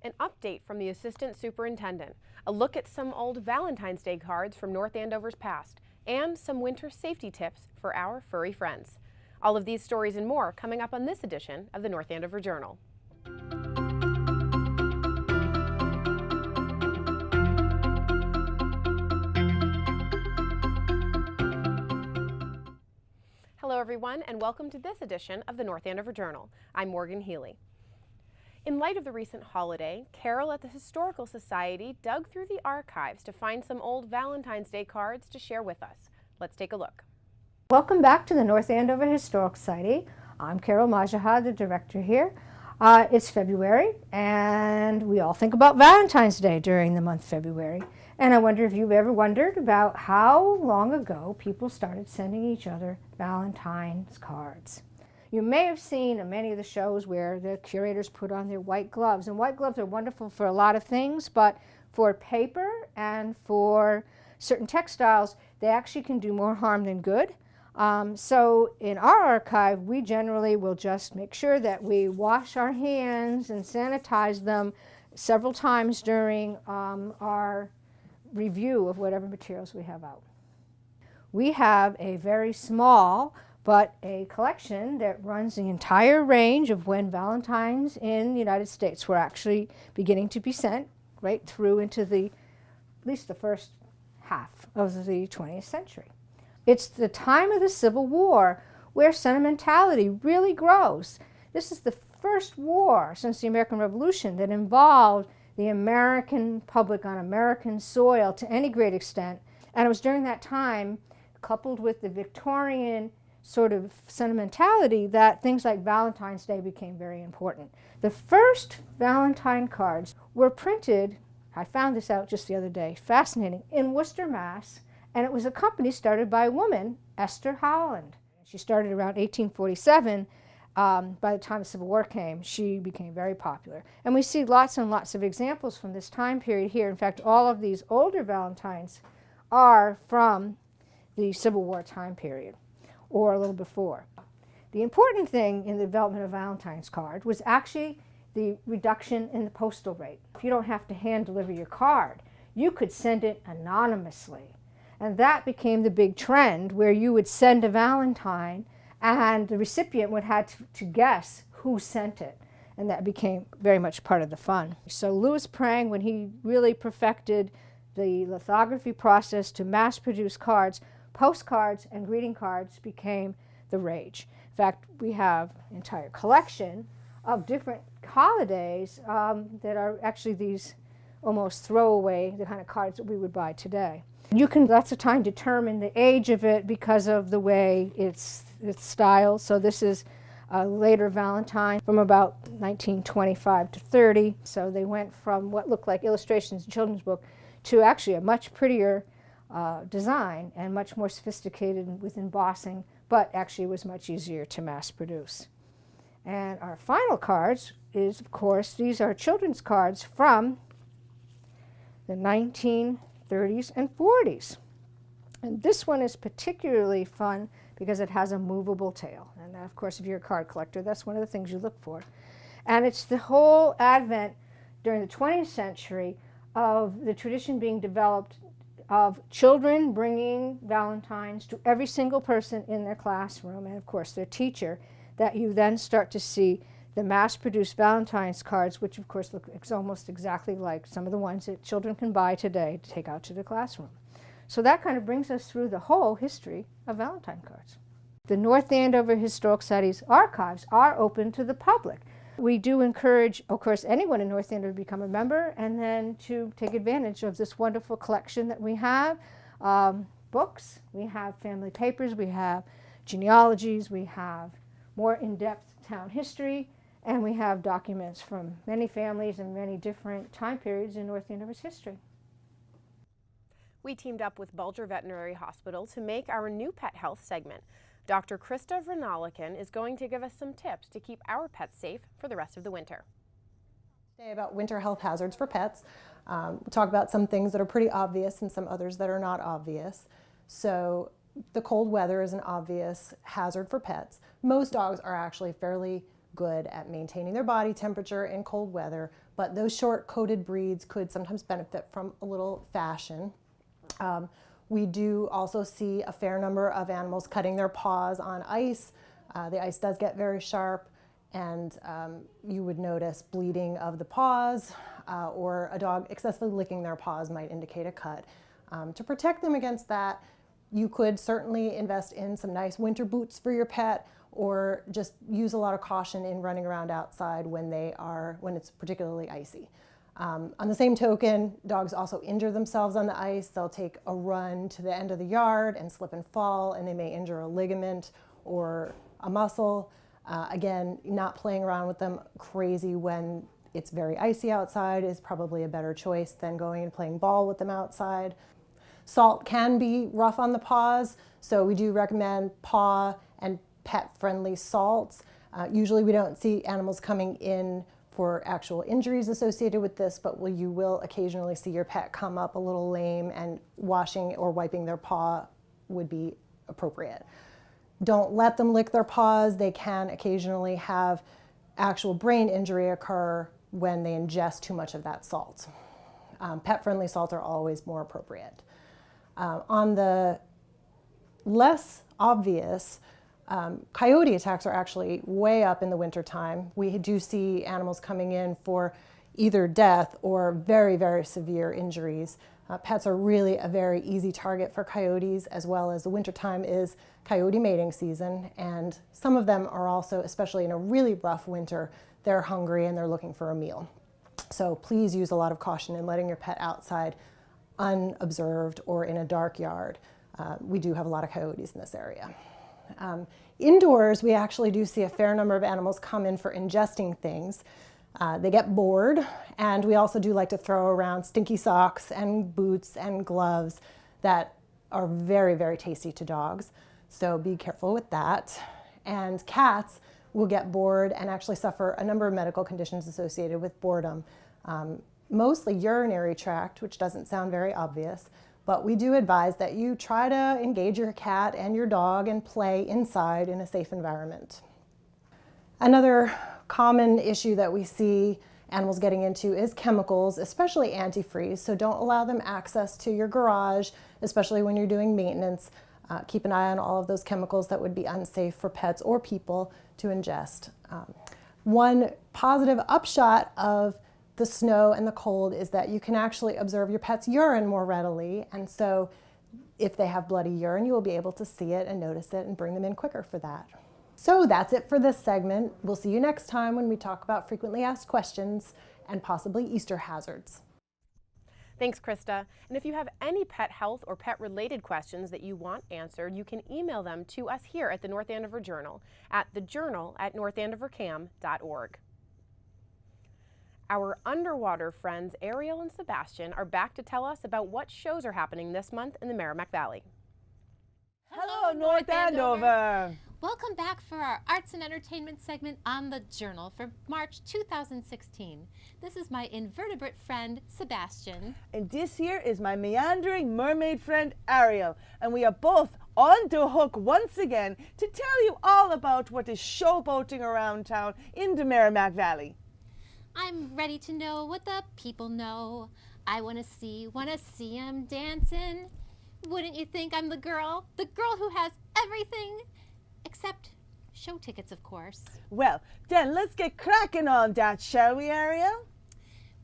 An update from the Assistant Superintendent, a look at some old Valentine's Day cards from North Andover's past, and some winter safety tips for our furry friends. All of these stories and more coming up on this edition of the North Andover Journal. Hello everyone, and welcome to this edition of the North Andover Journal. I'm Morgan Healy. In light of the recent holiday, Carol at the Historical Society dug through the archives to find some old Valentine's Day cards to share with us. Let's take a look. Welcome back to the North Andover Historical Society. I'm Carol Majaha, the director here. It's February, and we all think about Valentine's Day during the month February. And I wonder if you've ever wondered about how long ago people started sending each other Valentine's cards. You may have seen in many of the shows where the curators put on their white gloves. And white gloves are wonderful for a lot of things, but for paper and for certain textiles, they actually can do more harm than good. So in our archive, we generally will just make sure that we wash our hands and sanitize them several times during our review of whatever materials we have out. We have a very small but a collection that runs the entire range of when Valentines in the United States were actually beginning to be sent right through into at least the first half of the 20th century. It's the time of the Civil War where sentimentality really grows. This is the first war since the American Revolution that involved the American public on American soil to any great extent. And it was during that time, coupled with the Victorian sort of sentimentality, that things like Valentine's Day became very important. The first Valentine cards were printed, I found this out just the other day, fascinating, in Worcester, Mass., and it was a company started by a woman, Esther Holland. She started around 1847. By the time the Civil War came, she became very popular. And we see lots and lots of examples from this time period here. In fact, all of these older Valentines are from the Civil War time period, or a little before. The important thing in the development of Valentine's card was actually the reduction in the postal rate. If you don't have to hand deliver your card, you could send it anonymously. And that became the big trend, where you would send a Valentine and the recipient would have to guess who sent it. And that became very much part of the fun. So Louis Prang, when he really perfected the lithography process to mass produce cards, postcards and greeting cards became the rage. In fact, we have an entire collection of different holidays that are actually these almost throwaway, the kind of cards that we would buy today. You can lots of time determine the age of it because of the way it's styled. So this is a later Valentine from about 1925 to 30. So they went from what looked like illustrations in a children's book to actually a much prettier design and much more sophisticated with embossing, but actually was much easier to mass produce. And our final cards is, of course, these are children's cards from the 1930s and 40s. And this one is particularly fun because it has a movable tail. And of course, if you're a card collector, that's one of the things you look for. And it's the whole advent during the 20th century of the tradition being developed of children bringing Valentines to every single person in their classroom, and of course their teacher, that you then start to see the mass-produced Valentine's cards, which of course look almost exactly like some of the ones that children can buy today to take out to the classroom. So that kind of brings us through the whole history of Valentine cards. The North Andover Historical Society's archives are open to the public. We do encourage, of course, anyone in North Andover to become a member and then to take advantage of this wonderful collection that we have. Books, we have family papers, we have genealogies, we have more in-depth town history, and we have documents from many families and many different time periods in North Andover's history. We teamed up with Bulger Veterinary Hospital to make our new pet health segment. Dr. Krista Vernaliken is going to give us some tips to keep our pets safe for the rest of the winter. Today about winter health hazards for pets. We'll talk about some things that are pretty obvious and some others that are not obvious. So the cold weather is an obvious hazard for pets. Most dogs are actually fairly good at maintaining their body temperature in cold weather, but those short-coated breeds could sometimes benefit from a little fashion. We do also see a fair number of animals cutting their paws on ice. The ice does get very sharp, and you would notice bleeding of the paws, or a dog excessively licking their paws might indicate a cut. To protect them against that, you could certainly invest in some nice winter boots for your pet, or just use a lot of caution in running around outside when it's particularly icy. On the same token, dogs also injure themselves on the ice. They'll take a run to the end of the yard and slip and fall, and they may injure a ligament or a muscle. Again, not playing around with them crazy when it's very icy outside is probably a better choice than going and playing ball with them outside. Salt can be rough on the paws, so we do recommend paw and pet-friendly salts. Usually we don't see animals coming in for actual injuries associated with this, but you will occasionally see your pet come up a little lame, and washing or wiping their paw would be appropriate. Don't let them lick their paws. They can occasionally have actual brain injury occur when they ingest too much of that salt. Pet-friendly salts are always more appropriate. On the less obvious, coyote attacks are actually way up in the wintertime. We do see animals coming in for either death or very, very severe injuries. Pets are really a very easy target for coyotes, as well as the wintertime is coyote mating season, and some of them are also, especially in a really rough winter, they're hungry and they're looking for a meal. So please use a lot of caution in letting your pet outside unobserved or in a dark yard. We do have a lot of coyotes in this area. Indoors, we actually do see a fair number of animals come in for ingesting things. They get bored, and we also do like to throw around stinky socks and boots and gloves that are very, very tasty to dogs. So be careful with that. And cats will get bored and actually suffer a number of medical conditions associated with boredom. Mostly urinary tract, which doesn't sound very obvious, but we do advise that you try to engage your cat and your dog and play inside in a safe environment. Another common issue that we see animals getting into is chemicals, especially antifreeze, so don't allow them access to your garage, especially when you're doing maintenance. Keep an eye on all of those chemicals that would be unsafe for pets or people to ingest. One positive upshot of the snow and the cold is that you can actually observe your pet's urine more readily, and so if they have bloody urine, you will be able to see it and notice it and bring them in quicker for that. So that's it for this segment. We'll see you next time when we talk about frequently asked questions and possibly Easter hazards. Thanks, Krista. And if you have any pet health or pet-related questions that you want answered, you can email them to us here at the North Andover Journal at thejournal@northandovercam.org. Our underwater friends Ariel and Sebastian are back to tell us about what shows are happening this month in the Merrimack Valley. Hello, North Andover! Welcome back for our arts and entertainment segment on the Journal for March 2016. This is my invertebrate friend, Sebastian. And this here is my meandering mermaid friend, Ariel. And we are both on the hook once again to tell you all about what is showboating around town in the Merrimack Valley. I'm ready to know what the people know. I wanna see 'em dancing. Wouldn't you think I'm the girl who has everything? Except show tickets, of course. Well, then let's get cracking on that, shall we, Ariel?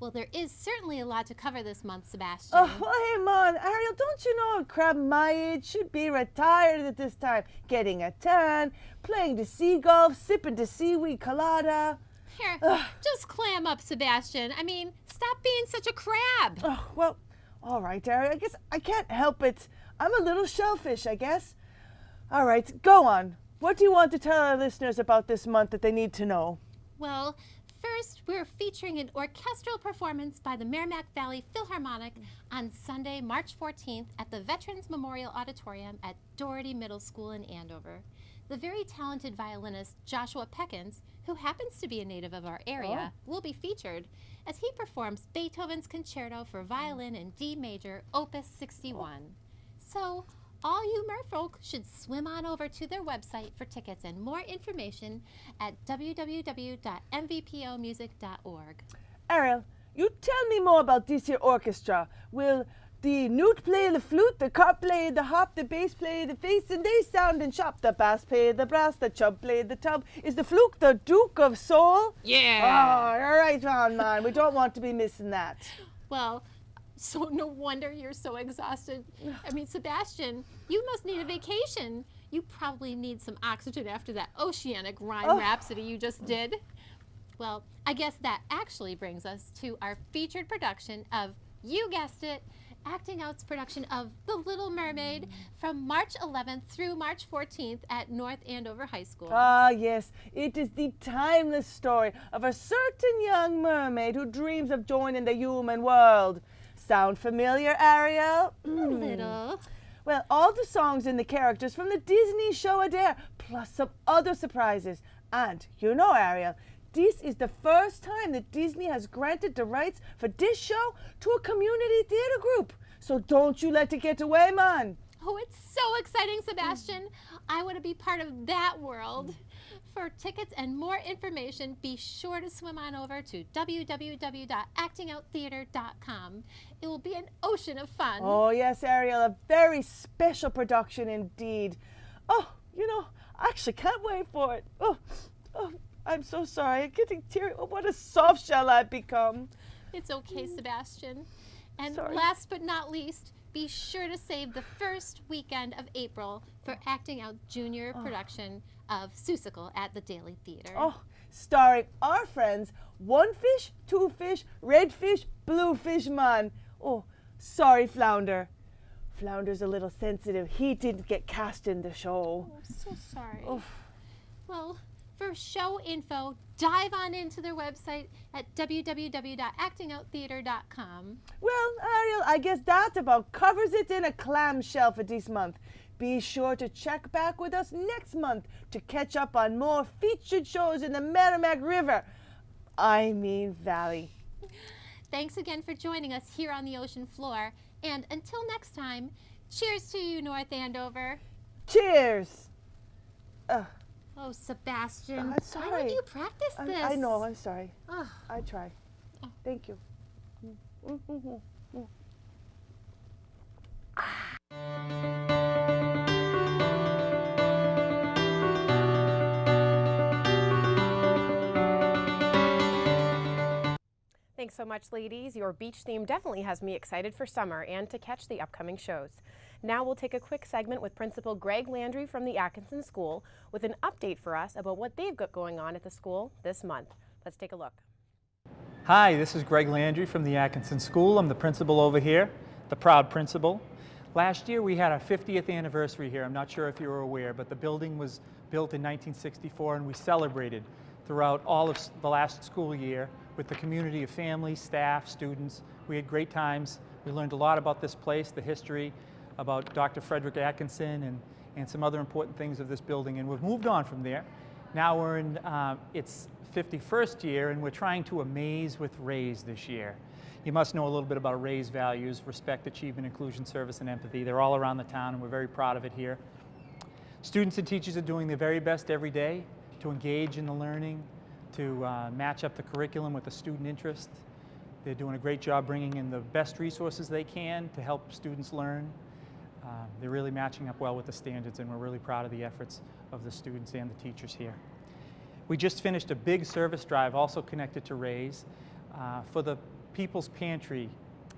Well, there is certainly a lot to cover this month, Sebastian. Oh, well, hey, man, Ariel, don't you know a crab my age should be retired at this time, getting a tan, playing the sea golf, sipping the seaweed colada. Here, just clam up, Sebastian. I mean, stop being such a crab. Oh, well, all right, Ariel, I guess I can't help it. I'm a little shellfish, I guess. All right, go on. What do you want to tell our listeners about this month that they need to know? Well, first, we're featuring an orchestral performance by the Merrimack Valley Philharmonic on Sunday, March 14th at the Veterans Memorial Auditorium at Doherty Middle School in Andover. The very talented violinist Joshua Peckins, who happens to be a native of our area, will be featured as he performs Beethoven's Concerto for Violin in D major, Opus 61. So, all you merfolk should swim on over to their website for tickets and more information at www.mvpomusic.org. Ariel, you tell me more about this here orchestra. Will the newt play the flute, the carp play the harp, the bass play the face, and they sound and chop, the bass play the brass, the chub play the tub. Is the fluke the Duke of Soul? Yeah. Oh, all right, on, man. We don't want to be missing that. Well, so no wonder you're so exhausted. I mean, Sebastian, you must need a vacation. You probably need some oxygen after that oceanic rhyme rhapsody you just did. Well, I guess that actually brings us to our featured production of, you guessed it, Acting Out's production of The Little Mermaid from March 11th through March 14th at North Andover High School. Ah, yes, it is the timeless story of a certain young mermaid who dreams of joining the human world. Sound familiar, Ariel? A little. Well, all the songs and the characters from the Disney show are there, plus some other surprises. And, you know, Ariel, this is the first time that Disney has granted the rights for this show to a community theater group. So don't you let it get away, man. Oh, it's so exciting, Sebastian. I want to be part of that world. For tickets and more information, be sure to swim on over to www.actingouttheater.com. It will be an ocean of fun. Oh, yes, Ariel, a very special production indeed. Oh, you know, I actually can't wait for it. Oh, I'm so sorry. I'm getting teary. Oh, what a soft shell I've become. It's okay, Sebastian. And Sorry. last but not least, be sure to save the first weekend of April for Acting Out Junior production of Seussical at the Daily Theater. Oh, starring our friends, One Fish, Two Fish, Red Fish, Blue Fish Man. Oh, sorry, Flounder. Flounder's a little sensitive. He didn't get cast in the show. I'm so sorry. Oh. Well, for show info, dive on into their website at www.actingouttheater.com. Well, Ariel, I guess that about covers it in a clamshell for this month. Be sure to check back with us next month to catch up on more featured shows in the Merrimack River. I mean Valley. Thanks again for joining us here on the ocean floor. And until next time, cheers to you, North Andover. Cheers! Oh, Sebastian, I'm why sorry. don't you practice this? I know, I'm sorry. Ugh. I try. Thank you. Thanks so much, ladies. Your beach theme definitely has me excited for summer and to catch the upcoming shows. Now we'll take a quick segment with Principal Greg Landry from the Atkinson School with an update for us about what they've got going on at the school this month. Let's take a look. Hi, this is Greg Landry from the Atkinson School. I'm the principal over here, the proud principal. Last year we had our 50th anniversary here. I'm not sure if you were aware, but the building was built in 1964 and we celebrated throughout all of the last school year with the community of families, staff, students. We had great times. We learned a lot about this place, the history, about Dr. Frederick Atkinson and some other important things of this building, and we've moved on from there. Now we're in its 51st year and we're trying to amaze with RAISE this year. You must know a little bit about RAISE values: respect, achievement, inclusion, service, and empathy. They're all around the town and we're very proud of it here. Students and teachers are doing their very best every day to engage in the learning, to match up the curriculum with the student interest. They're doing a great job bringing in the best resources they can to help students learn. They're really matching up well with the standards, and we're really proud of the efforts of the students and the teachers here. We just finished a big service drive also connected to RAISE for the People's Pantry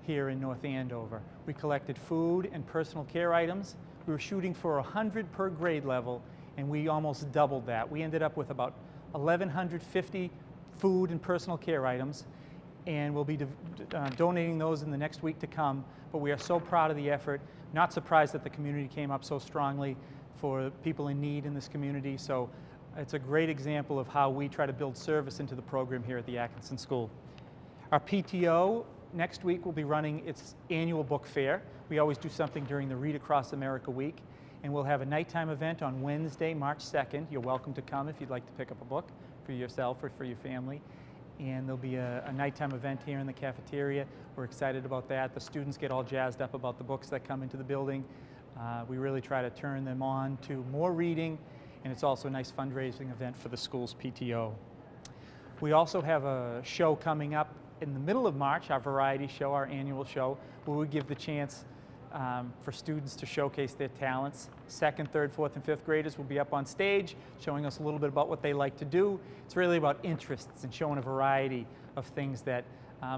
here in North Andover. We collected food and personal care items. We were shooting for 100 per grade level, and we almost doubled that. We ended up with about 1,150 food and personal care items, and we'll be donating those in the next week to come. But we are so proud of the effort. Not surprised that the community came up so strongly for people in need in this community. So it's a great example of how we try to build service into the program here at the Atkinson School. Our PTO next week will be running its annual book fair. We always do something during the Read Across America week, and we'll have a nighttime event on Wednesday, March 2nd. You're welcome to come if you'd like to pick up a book for yourself or for your family. And there'll be a nighttime event here in the cafeteria. We're excited about that. The students get all jazzed up about the books that come into the building. We really try to turn them on to more reading, and it's also a nice fundraising event for the school's PTO. We also have a show coming up in the middle of March, our variety show, our annual show, where we give the chance for students to showcase their talents. Second, third, fourth, and fifth graders will be up on stage showing us a little bit about what they like to do. It's really about interests and showing a variety of things that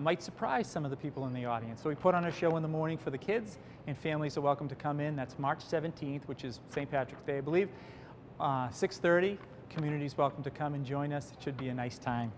might surprise some of the people in the audience. So we put on a show in the morning for the kids, and families are welcome to come in. That's March 17th, which is St. Patrick's Day, I believe. 6:30, community's welcome to come and join us. It should be a nice time.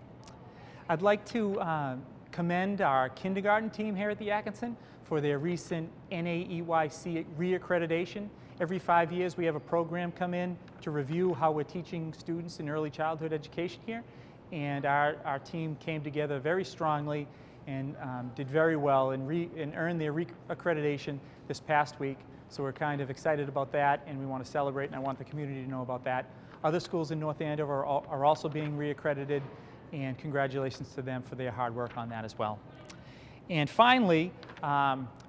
I'd like to commend our kindergarten team here at the Atkinson for their recent NAEYC reaccreditation. Every 5 years we have a program come in to review how we're teaching students in early childhood education here, and our team came together very strongly and did very well and earned their reaccreditation this past week. So we're kind of excited about that, and we want to celebrate, and I want the community to know about that. Other schools in North Andover are also being reaccredited, and congratulations to them for their hard work on that as well. And finally,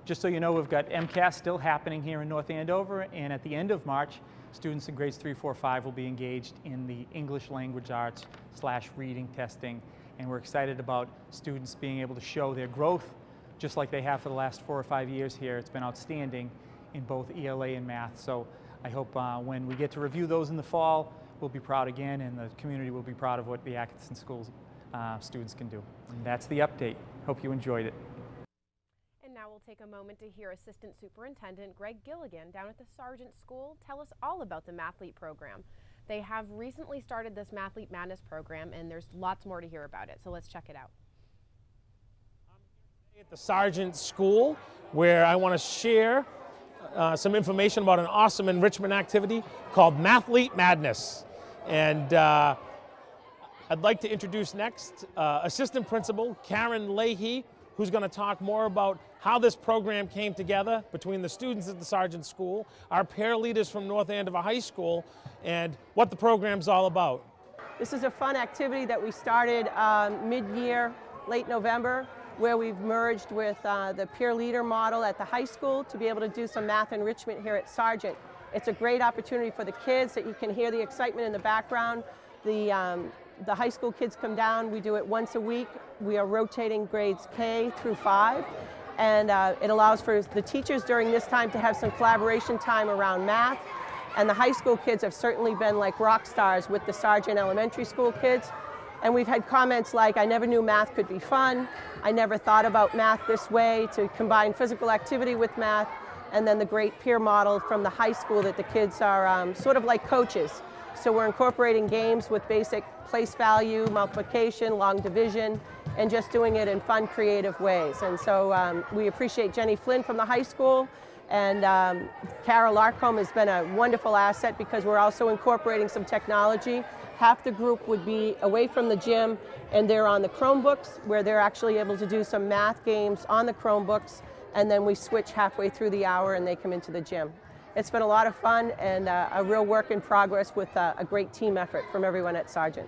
just so you know, we've got MCAS still happening here in North Andover, and at the end of March, students in grades 3, 4, 5 will be engaged in the English language arts / reading testing, and we're excited about students being able to show their growth just like they have for the last 4 or 5 years here. It's been outstanding in both ELA and math, so I hope when we get to review those in the fall, we'll be proud again, and the community will be proud of what the Atkinson Schools students can do. And that's the update. Hope you enjoyed it. And now we'll take a moment to hear Assistant Superintendent Greg Gilligan down at the Sargent School tell us all about the Mathlete program. They have recently started this Mathlete Madness program, and there's lots more to hear about it, so let's check it out. I'm here at the Sargent School, where I want to share some information about an awesome enrichment activity called Mathlete Madness. And I'd like to introduce next Assistant Principal Karen Leahy, who's going to talk more about how this program came together between the students at the Sargent School, our peer leaders from North Andover High School, and what the program's all about. This is a fun activity that we started mid-year, late November, where we've merged with the peer leader model at the high school to be able to do some math enrichment here at Sargent. It's a great opportunity for the kids that you can hear the excitement in the background. The high school kids come down. We do it once a week. We are rotating grades K through 5, and it allows for the teachers during this time to have some collaboration time around math. And the high school kids have certainly been like rock stars with the Sargent Elementary School kids. And we've had comments like, I never knew math could be fun. I never thought about math this way, to combine physical activity with math. And then the great peer model from the high school that the kids are sort of like coaches. So we're incorporating games with basic place value, multiplication, long division, and just doing it in fun, creative ways. And so we appreciate Jenny Flynn from the high school, and Kara Larcombe has been a wonderful asset because we're also incorporating some technology. Half the group would be away from the gym, and they're on the Chromebooks, where they're actually able to do some math games on the Chromebooks, and then we switch halfway through the hour and they come into the gym. It's been a lot of fun and a real work in progress with a great team effort from everyone at Sargent.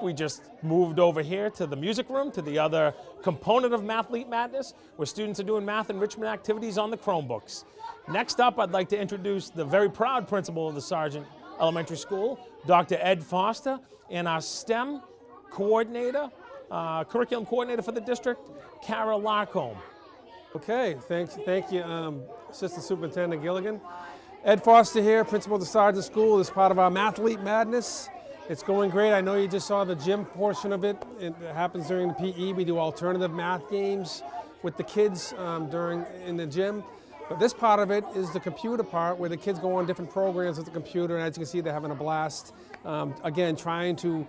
We just moved over here to the music room, to the other component of Mathlete Madness, where students are doing math enrichment activities on the Chromebooks. Next up, I'd like to introduce the very proud principal of the Sargent Elementary School, Dr. Ed Foster, and our STEM coordinator, curriculum coordinator for the district, Kara Larcombe. Okay, thank you, Assistant Superintendent Gilligan. Ed Foster here, principal of the Sargent School, is part of our Mathlete Madness. It's going great. I know you just saw the gym portion of it. It happens during the PE. We do alternative math games with the kids in the gym. But this part of it is the computer part, where the kids go on different programs with the computer, and as you can see, they're having a blast. Again, trying to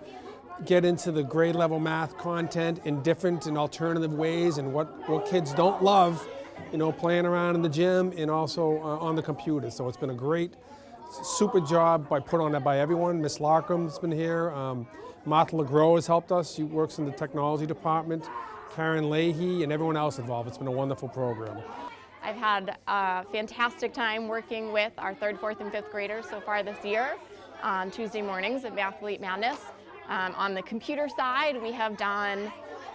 get into the grade level math content in different and alternative ways, and what kids don't love, you know, playing around in the gym and also on the computer. So it's been a great, super job put on that by everyone. Miss Larcombe's been here. Martha LeGros has helped us. She works in the technology department. Karen Leahy and everyone else involved. It's been a wonderful program. I've had a fantastic time working with our 3rd, 4th, and 5th graders so far this year on Tuesday mornings at Mathlete Madness. On the computer side, we have done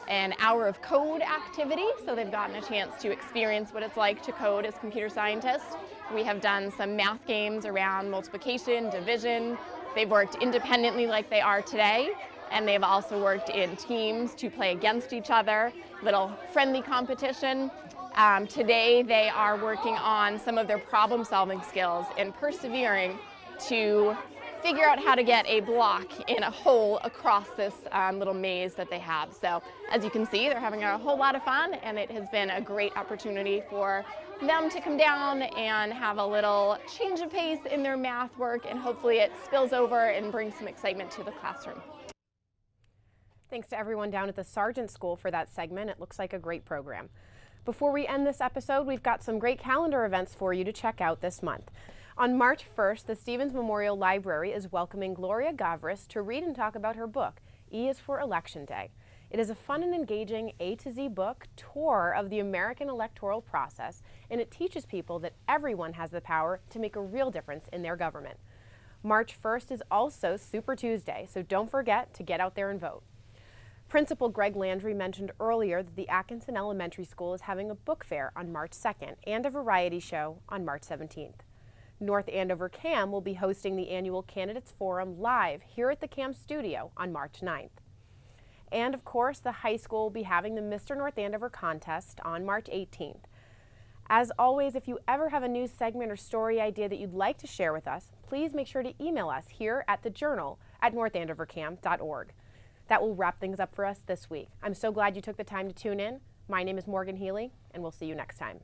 an hour of code activity, so they've gotten a chance to experience what it's like to code as computer scientists. We have done some math games around multiplication, division. They've worked independently like they are today, and they've also worked in teams to play against each other, little friendly competition. Today they are working on some of their problem-solving skills and persevering to figure out how to get a block in a hole across this little maze that they have. So as you can see, they're having a whole lot of fun, and it has been a great opportunity for them to come down and have a little change of pace in their math work, and hopefully it spills over and brings some excitement to the classroom. Thanks to everyone down at the Sargent School for that segment. It looks like a great program. Before we end this episode, we've got some great calendar events for you to check out this month. On March 1st, the Stevens Memorial Library is welcoming Gloria Gavris to read and talk about her book, E is for Election Day. It is a fun and engaging A to Z book tour of the American electoral process, and it teaches people that everyone has the power to make a real difference in their government. March 1st is also Super Tuesday, so don't forget to get out there and vote. Principal Greg Landry mentioned earlier that the Atkinson Elementary School is having a book fair on March 2nd and a variety show on March 17th. North Andover CAM will be hosting the annual Candidates Forum live here at the CAM studio on March 9th. And of course, the high school will be having the Mr. North Andover contest on March 18th. As always, if you ever have a news segment or story idea that you'd like to share with us, please make sure to email us here at the Journal at northandovercam.org. That will wrap things up for us this week. I'm so glad you took the time to tune in. My name is Morgan Healy, and we'll see you next time.